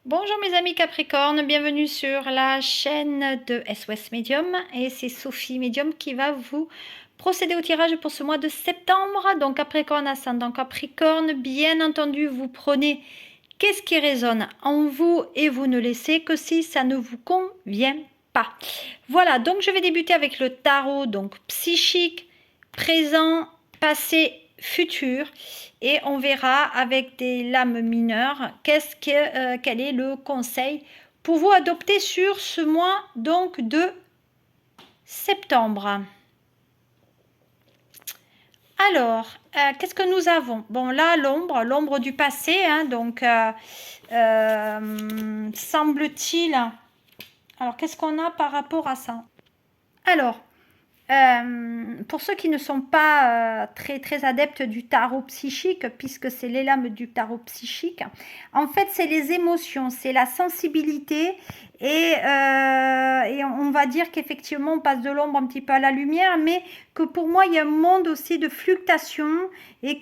Bonjour mes amis Capricorne, bienvenue sur la chaîne de SOS Medium et c'est Sophie Medium qui va vous procéder au tirage pour ce mois de septembre. Donc Capricorne, ascendant Capricorne, bien entendu vous prenez qu'est-ce qui résonne en vous et vous ne laissez que si ça ne vous convient pas. Voilà, donc je vais débuter avec le tarot donc psychique, présent, passé, futur, et on verra avec des lames mineures quel est le conseil pour vous adopter sur ce mois donc de septembre. Alors, qu'est-ce que nous avons? Bon, là, l'ombre du passé, hein, donc semble-t-il. Alors, qu'est-ce qu'on a par rapport à ça? Alors, pour ceux qui ne sont pas très adeptes du tarot psychique, puisque c'est les lames du tarot psychique, en fait, c'est les émotions, c'est la sensibilité et on va dire qu'effectivement, on passe de l'ombre un petit peu à la lumière, mais que pour moi, il y a un monde aussi de fluctuation et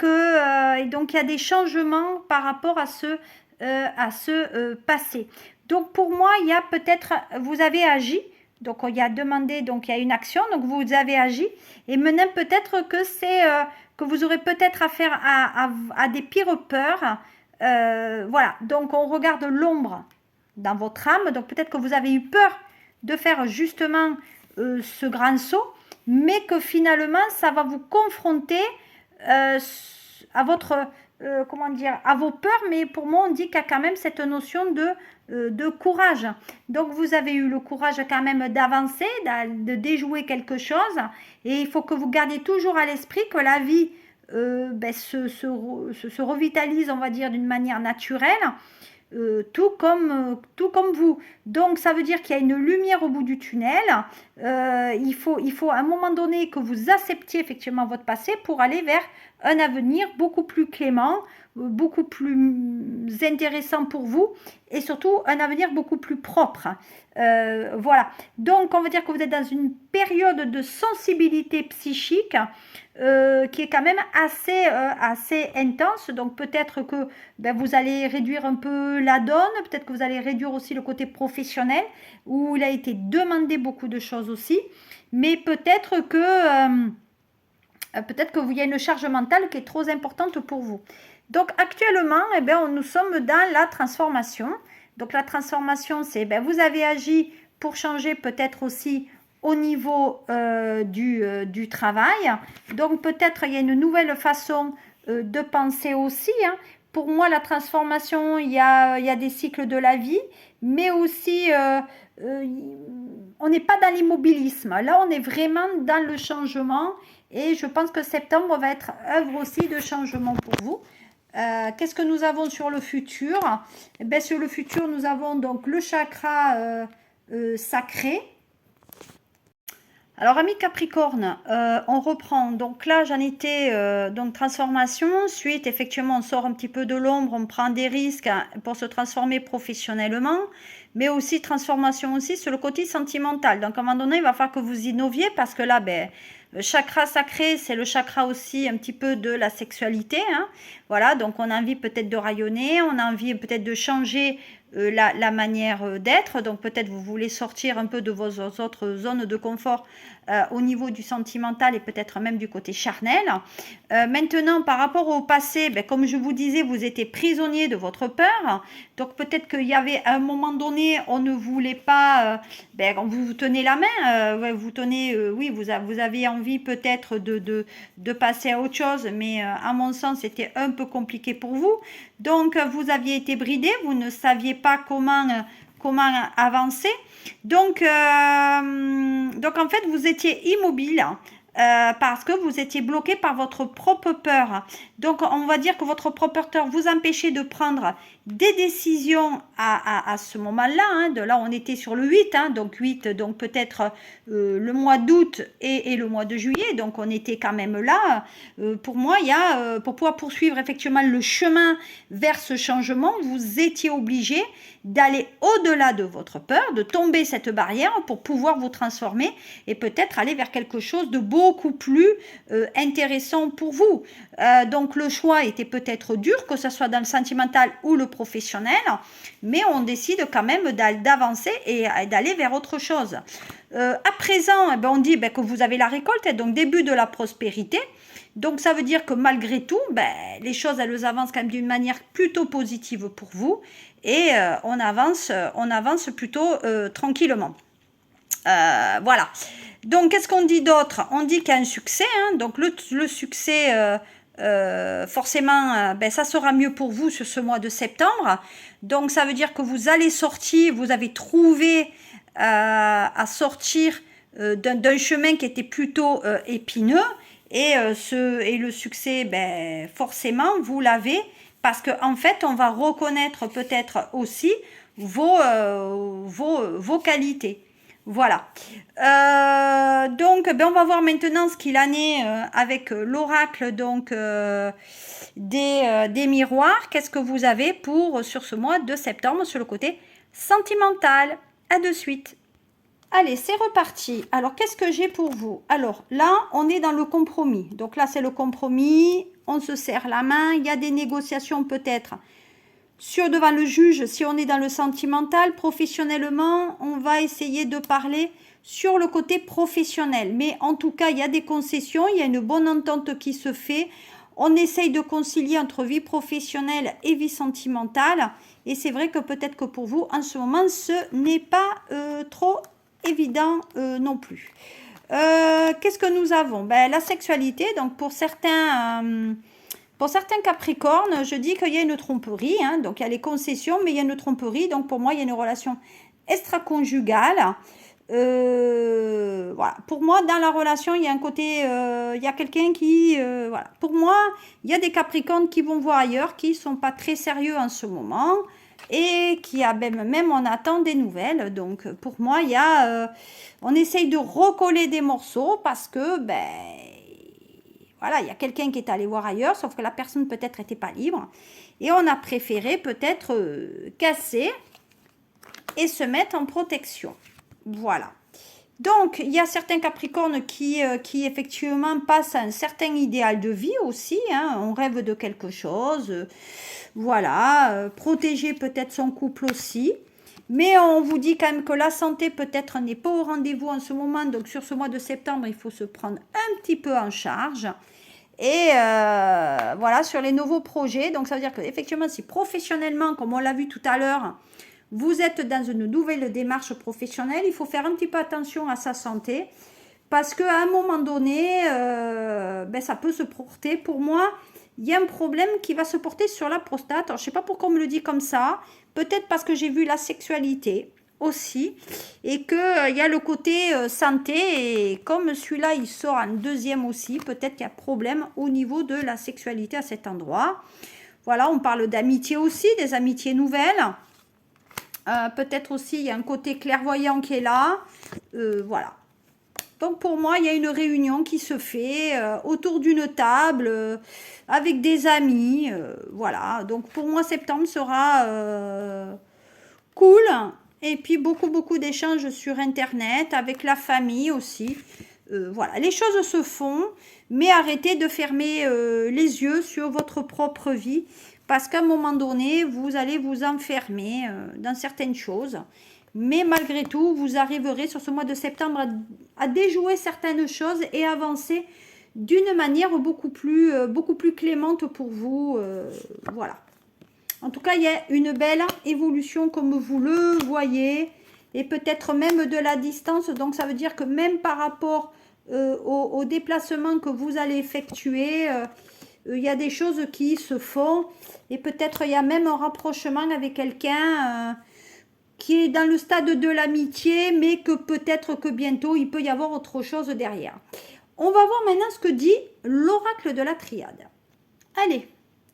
donc il y a des changements par rapport à ce passé. Donc pour moi, il y a peut-être, vous avez agi. Donc, il y a demandé, donc il y a une action, donc vous avez agi. Et maintenant, peut-être que que vous aurez peut-être affaire à des pires peurs. Voilà, donc on regarde l'ombre dans votre âme. Donc, peut-être que vous avez eu peur de faire justement ce grand saut, mais que finalement, ça va vous confronter à votre, comment dire, à vos peurs. Mais pour moi, on dit qu'il y a quand même cette notion de courage. Donc, vous avez eu le courage quand même d'avancer, de déjouer quelque chose. Et il faut que vous gardiez toujours à l'esprit que la vie se revitalise, on va dire, d'une manière naturelle. Tout comme vous. Donc, ça veut dire qu'il y a une lumière au bout du tunnel. Il faut à un moment donné que vous acceptiez effectivement votre passé pour aller vers un avenir beaucoup plus clément, beaucoup plus intéressant pour vous et surtout un avenir beaucoup plus propre. Voilà. Donc, on va dire que vous êtes dans une période de sensibilité psychique qui est quand même assez intense. Donc, peut-être que vous allez réduire un peu la donne, peut-être que vous allez réduire aussi le côté professionnel, où il a été demandé beaucoup de choses aussi, mais peut-être que il y a une charge mentale qui est trop importante pour vous. Donc actuellement, nous sommes dans la transformation. Donc la transformation, c'est vous avez agi pour changer peut-être aussi au niveau du travail. Donc peut-être il y a une nouvelle façon de penser aussi. Hein. Pour moi, la transformation, il y a des cycles de la vie, mais aussi on n'est pas dans l'immobilisme. Là, on est vraiment dans le changement et je pense que septembre va être œuvre aussi de changement pour vous. Qu'est-ce que nous avons sur le futur? Sur le futur, nous avons donc le chakra sacré. Alors, amis Capricorne, on reprend. Donc là, j'en étais donc transformation. Ensuite, effectivement, on sort un petit peu de l'ombre, on prend des risques pour se transformer professionnellement, mais aussi transformation aussi sur le côté sentimental. Donc, à un moment donné, il va falloir que vous innoviez parce que là, le chakra sacré, c'est le chakra aussi un petit peu de la sexualité. Hein. Voilà, donc on a envie peut-être de rayonner, on a envie peut-être de changer la manière d'être. Donc peut-être vous voulez sortir un peu de vos autres zones de confort au niveau du sentimental et peut-être même du côté charnel. Maintenant, par rapport au passé, comme je vous disais, vous étiez prisonnier de votre peur. Donc peut-être qu'il y avait à un moment donné, on ne voulait pas, vous tenez la main, vous tenez, oui, vous avez envie peut-être de passer à autre chose, mais à mon sens, c'était un peu compliqué pour vous. Donc vous aviez été bridé, vous ne saviez pas comment avancer. Donc en fait, vous étiez immobile parce que vous étiez bloqué par votre propre peur. Donc, on va dire que votre propre peur vous empêchait de prendre des décisions à ce moment-là. Hein. De là, on était sur le 8, hein, donc 8, donc peut-être le mois d'août et le mois de juillet. Donc, on était quand même là. Pour moi, pour pouvoir poursuivre effectivement le chemin vers ce changement, vous étiez obligé d'aller au-delà de votre peur, de tomber cette barrière pour pouvoir vous transformer et peut-être aller vers quelque chose de beaucoup plus intéressant pour vous. Donc le choix était peut-être dur, que ce soit dans le sentimental ou le professionnel, mais on décide quand même d'avancer et d'aller vers autre chose. À présent, eh ben, on dit que vous avez la récolte, donc début de la prospérité. Donc ça veut dire que malgré tout, les choses elles avancent quand même d'une manière plutôt positive pour vous et on avance plutôt tranquillement. Voilà. Donc qu'est-ce qu'on dit d'autre? On dit qu'il y a un succès, hein, donc le succès forcément ça sera mieux pour vous sur ce mois de septembre. Donc ça veut dire que vous allez sortir, vous avez trouvé à sortir d'un chemin qui était plutôt épineux. Et le succès, forcément, vous l'avez parce qu'en fait, on va reconnaître peut-être aussi vos qualités. Voilà. Donc, on va voir maintenant ce qu'il en est avec l'oracle donc des miroirs. Qu'est-ce que vous avez sur ce mois de septembre sur le côté sentimental? À de suite. Allez, c'est reparti. Alors, qu'est-ce que j'ai pour vous? Alors, là, on est dans le compromis. Donc là, c'est le compromis. On se serre la main. Il y a des négociations peut-être devant le juge. Si on est dans le sentimental, professionnellement, on va essayer de parler sur le côté professionnel. Mais en tout cas, il y a des concessions. Il y a une bonne entente qui se fait. On essaye de concilier entre vie professionnelle et vie sentimentale. Et c'est vrai que peut-être que pour vous, en ce moment, ce n'est pas trop évident non plus. Qu'est-ce que nous avons? La sexualité, donc pour certains Capricornes, je dis qu'il y a une tromperie, hein, donc il y a les concessions, mais il y a une tromperie, donc pour moi il y a une relation extra-conjugale. Voilà. Pour moi, dans la relation, il y a un côté, il y a quelqu'un qui, voilà. Pour moi, il y a des Capricornes qui vont voir ailleurs, qui ne sont pas très sérieux en ce moment, et qui a même on attend des nouvelles. Donc pour moi il y a on essaye de recoller des morceaux parce que voilà, il y a quelqu'un qui est allé voir ailleurs, sauf que la personne peut-être n'était pas libre et on a préféré peut-être casser et se mettre en protection. Voilà. Donc, il y a certains Capricornes qui effectivement passent à un certain idéal de vie aussi. Hein, on rêve de quelque chose. Voilà. Protéger peut-être son couple aussi. Mais on vous dit quand même que la santé peut-être n'est pas au rendez-vous en ce moment. Donc, sur ce mois de septembre, il faut se prendre un petit peu en charge. Et voilà, sur les nouveaux projets. Donc, ça veut dire qu'effectivement, si professionnellement, comme on l'a vu tout à l'heure, vous êtes dans une nouvelle démarche professionnelle, il faut faire un petit peu attention à sa santé parce qu'à un moment donné, ça peut se porter. Pour moi, il y a un problème qui va se porter sur la prostate. Alors, je ne sais pas pourquoi on me le dit comme ça. Peut-être parce que j'ai vu la sexualité aussi et qu'il y a le côté santé. Et comme celui-là, il sort en deuxième aussi, peut-être qu'il y a problème au niveau de la sexualité à cet endroit. Voilà, on parle d'amitié aussi, des amitiés nouvelles. Peut-être aussi, il y a un côté clairvoyant qui est là. Voilà. Donc, pour moi, il y a une réunion qui se fait autour d'une table avec des amis. Voilà. Donc, pour moi, septembre sera cool. Et puis, beaucoup d'échanges sur Internet avec la famille aussi. Voilà. Les choses se font, mais arrêtez de fermer les yeux sur votre propre vie. Parce qu'à un moment donné, vous allez vous enfermer dans certaines choses. Mais malgré tout, vous arriverez sur ce mois de septembre à déjouer certaines choses et avancer d'une manière beaucoup plus clémente pour vous. Voilà. En tout cas, il y a une belle évolution comme vous le voyez. Et peut-être même de la distance. Donc, ça veut dire que même par rapport au déplacement que vous allez effectuer... il y a des choses qui se font et peut-être il y a même un rapprochement avec quelqu'un qui est dans le stade de l'amitié, mais que peut-être que bientôt il peut y avoir autre chose derrière. On va voir maintenant ce que dit l'oracle de la triade. Allez,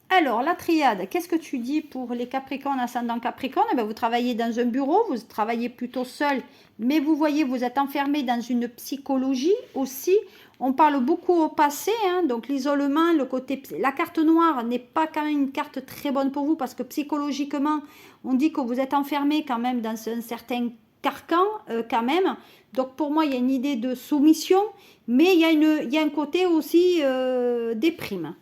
alors la triade, qu'est-ce que tu dis pour les Capricornes, ascendant Capricorne? Vous travaillez dans un bureau, vous travaillez plutôt seul, mais vous voyez, vous êtes enfermé dans une psychologie aussi. On parle beaucoup au passé, hein, donc l'isolement, le côté... La carte noire n'est pas quand même une carte très bonne pour vous parce que psychologiquement, on dit que vous êtes enfermé quand même dans un certain carcan quand même. Donc pour moi, il y a une idée de soumission, mais il y a un côté aussi déprime.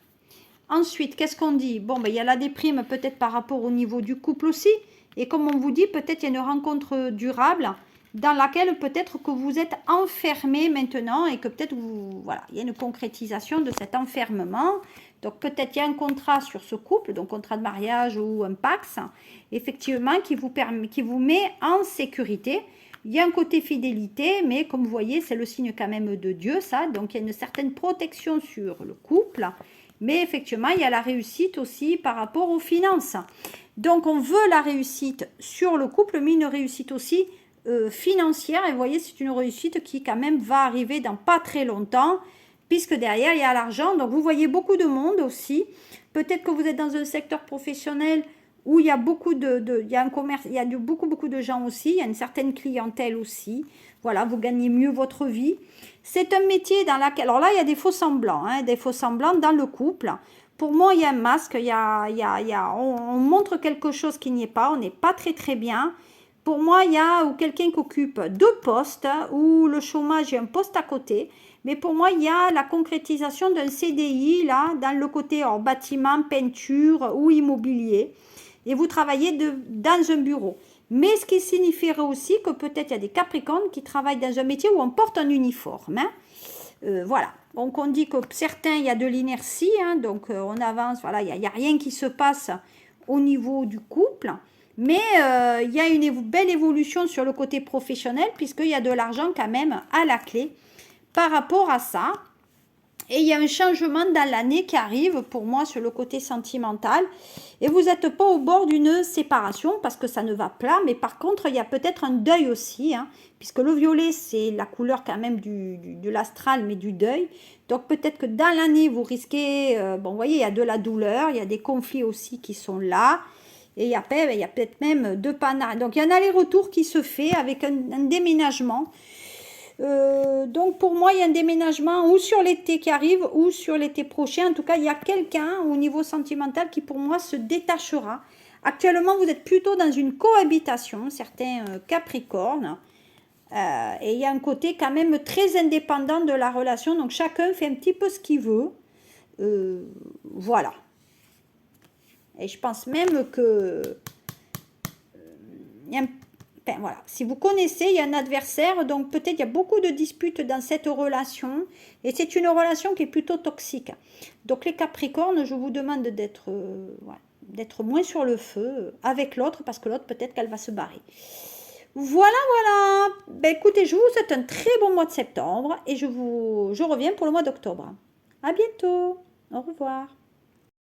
Ensuite, qu'est-ce qu'on dit? Bon, ben, il y a la déprime peut-être par rapport au niveau du couple aussi. Et comme on vous dit, peut-être il y a une rencontre durable dans laquelle peut-être que vous êtes enfermé maintenant et que peut-être vous, voilà, il y a une concrétisation de cet enfermement. Donc peut-être il y a un contrat sur ce couple, donc contrat de mariage ou un Pax, effectivement, qui vous permet, qui vous met en sécurité. Il y a un côté fidélité, mais comme vous voyez, c'est le signe quand même de Dieu, ça. Donc il y a une certaine protection sur le couple. Mais effectivement, il y a la réussite aussi par rapport aux finances. Donc, on veut la réussite sur le couple, mais une réussite aussi financière. Et vous voyez, c'est une réussite qui quand même va arriver dans pas très longtemps, puisque derrière, il y a l'argent. Donc, vous voyez beaucoup de monde aussi. Peut-être que vous êtes dans un secteur professionnel où il y a beaucoup il y a un commerce, il y a beaucoup de gens aussi. Il y a une certaine clientèle aussi. Voilà, vous gagnez mieux votre vie. C'est un métier dans lequel... Alors là, il y a des faux semblants, hein, des faux semblants dans le couple. Pour moi, il y a un masque, on montre quelque chose qui n'y est pas, on n'est pas très très bien. Pour moi, il y a quelqu'un qui occupe deux postes, ou le chômage, il y a un poste à côté. Mais pour moi, il y a la concrétisation d'un CDI, là, dans le côté bâtiment, peinture ou immobilier. Et vous travaillez dans un bureau. Mais ce qui signifierait aussi que peut-être il y a des Capricornes qui travaillent dans un métier où on porte un uniforme. Hein. Voilà. Donc on dit que certains, il y a de l'inertie, hein, donc on avance, voilà, il n'y a rien qui se passe au niveau du couple. Mais il y a une belle évolution sur le côté professionnel, puisqu'il y a de l'argent quand même à la clé par rapport à ça. Et il y a un changement dans l'année qui arrive pour moi sur le côté sentimental. Et vous n'êtes pas au bord d'une séparation parce que ça ne va pas. Mais par contre, il y a peut-être un deuil aussi. Hein, puisque le violet, c'est la couleur quand même de l'astral, mais du deuil. Donc peut-être que dans l'année, vous risquez... bon, vous voyez, il y a de la douleur. Il y a des conflits aussi qui sont là. Et il y a peut-être même deux panaches. Donc il y a un aller-retour qui se fait avec un déménagement. Donc pour moi il y a un déménagement ou sur l'été qui arrive ou sur l'été prochain. En tout cas il y a quelqu'un au niveau sentimental qui pour moi se détachera. Actuellement vous êtes plutôt dans une cohabitation, certains Capricornes, et il y a un côté quand même très indépendant de la relation, donc chacun fait un petit peu ce qu'il veut. Voilà. Et je pense même que il y a un enfin, voilà. Si vous connaissez, il y a un adversaire, donc peut-être il y a beaucoup de disputes dans cette relation, et c'est une relation qui est plutôt toxique. Donc les Capricornes, je vous demande d'être d'être moins sur le feu avec l'autre, parce que l'autre peut-être qu'elle va se barrer. Voilà, voilà. Ben, écoutez, je vous souhaite un très bon mois de septembre, et je reviens pour le mois d'octobre. À bientôt. Au revoir.